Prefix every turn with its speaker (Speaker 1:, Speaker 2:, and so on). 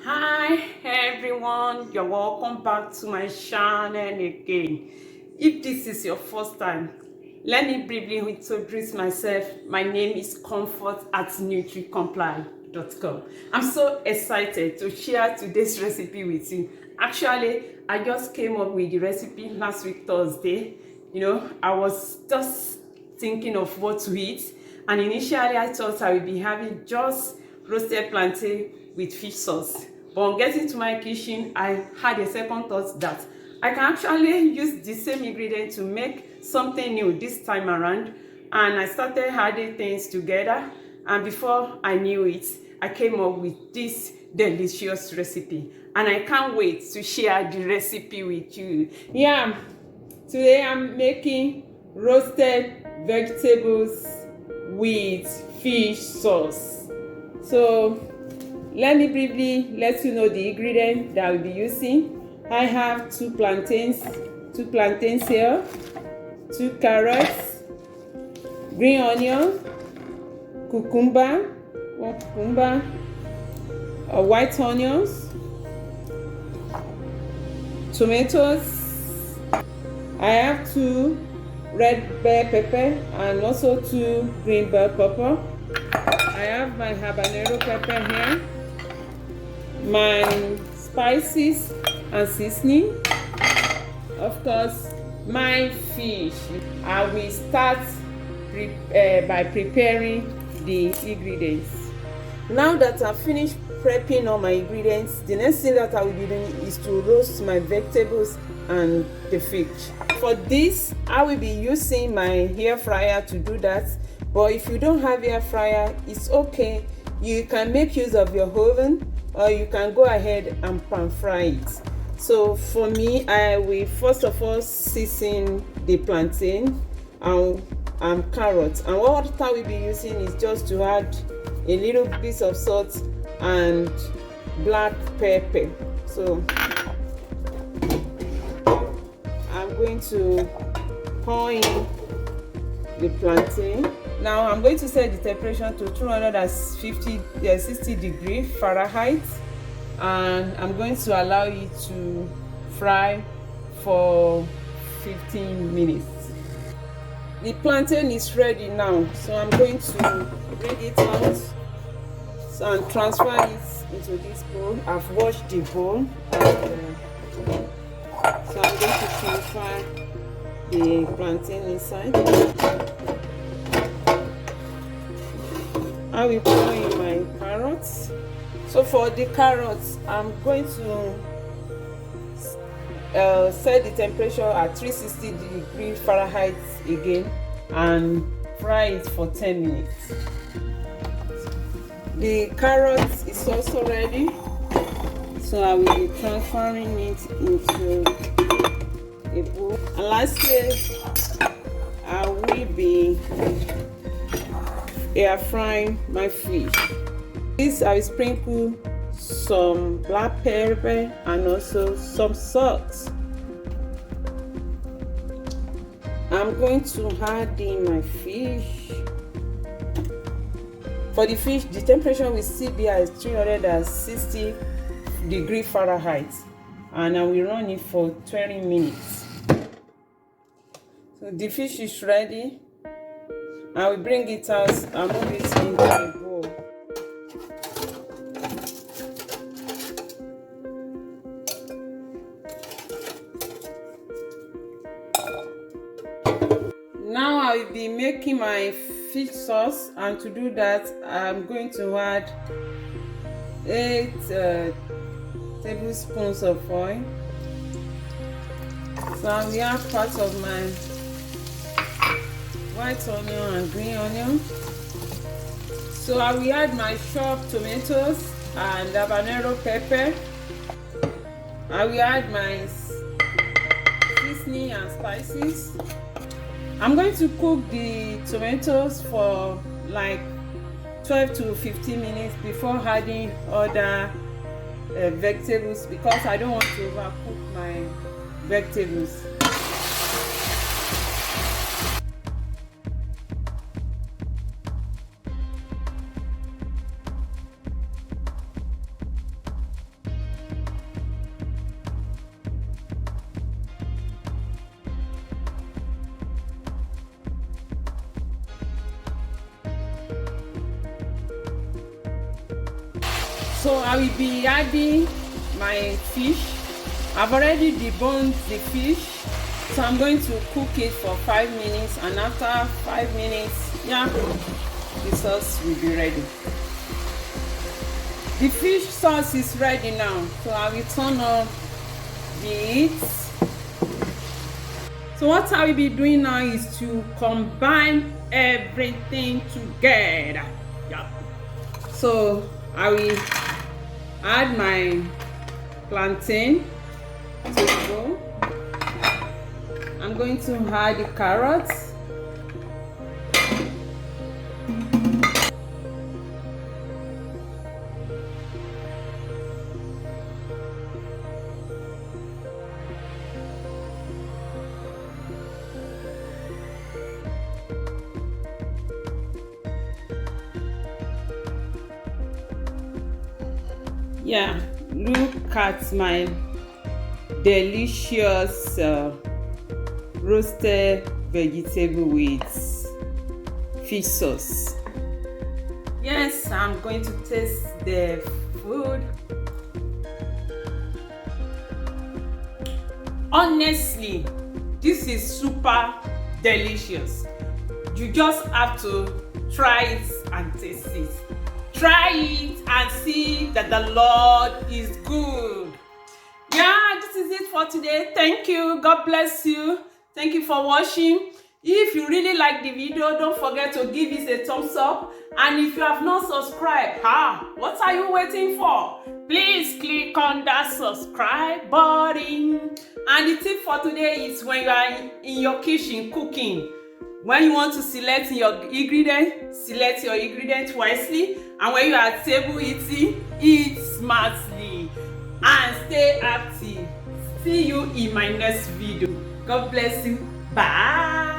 Speaker 1: Hi everyone, you're welcome back to my channel again. If this is your first time, let me briefly introduce myself. My name is Comfort at nutricomply.com. I'm so excited to share today's recipe with you. Actually, I just came up with the recipe last week Thursday. I was just thinking of what to eat, and initially I thought I would be having just roasted plantain with fish sauce. But on getting to my kitchen, I had a second thought that I can actually use the same ingredient to make something new this time around. And I started adding things together, and before I knew it, I came up with this delicious recipe. And I can't wait to share the recipe with you. Today I'm making roasted vegetables with fish sauce. So let me briefly let you know the ingredients that I will be using. I have two plantains here, 2 carrots, green onion, cucumber, 1 cucumber, white onions, tomatoes. I have 2 red bell pepper and also 2 green bell pepper. I have my habanero pepper here, my spices and seasoning, of course my fish. I will start by preparing the ingredients. Now that I've finished prepping all my ingredients, the next thing that I will be doing is to roast my vegetables and the fish. For this, I will be using my air fryer to do that, but if you don't have air fryer, it's okay. You can make use of your oven, or you can go ahead and pan fry it. So for me, I will first of all season the plantain and carrots, and what I will be using is just to add a little bit of salt and black pepper. So I'm going to pour in the plantain. Now I'm going to set the temperature to 260 degrees Fahrenheit, and I'm going to allow it to fry for 15 minutes. The plantain is ready now, so I'm going to bring it out and transfer it into this bowl. I've washed the bowl, and so I'm going to transfer the plantain inside. I will pour in my carrots. So for the carrots, I'm going to set the temperature at 360 degrees Fahrenheit again and fry it for 10 minutes. The carrots is also ready, so I will be transferring it into a bowl. And lastly, I will be air frying my fish. This I will sprinkle some black pepper and also some salt. I'm going to add in my fish. For the fish, the temperature will still be at 360 degrees Fahrenheit, and I will run it for 20 minutes. So the fish is ready. I will bring it out and move it into a bowl. Now I will be making my fish sauce, and to do that I'm going to add 8 tablespoons of oil. So I will add part of my white onion and green onion. So I will add my chopped tomatoes and habanero pepper. I will add my seasoning and spices. I'm going to cook the tomatoes for like 12 to 15 minutes before adding other vegetables, because I don't want to overcook my vegetables. So I will be adding my fish. I've already deboned the fish, so I'm going to cook it for 5 minutes, and after 5 minutes, yeah, the sauce will be ready. The fish sauce is ready now, so I will turn off the heat. So what I will be doing now is to combine everything together. Yeah. So I will add my plantain to the bowl. I'm going to add the carrots. Yeah, look at my delicious roasted vegetable with fish sauce. Yes, I'm going to taste the food. Honestly, this is super delicious. You just have to try it and taste it. Try it and see that the Lord is good. Yeah, this is it for today. Thank you. God bless you. Thank you for watching. If you really like the video, don't forget to give it a thumbs up. And if you have not subscribed, what are you waiting for? Please click on that subscribe button. And the tip for today is when you are in your kitchen cooking, when you want to select your ingredients, select your ingredients wisely. And when you are at table eating, eat smartly. And stay active. See you in my next video. God bless you. Bye.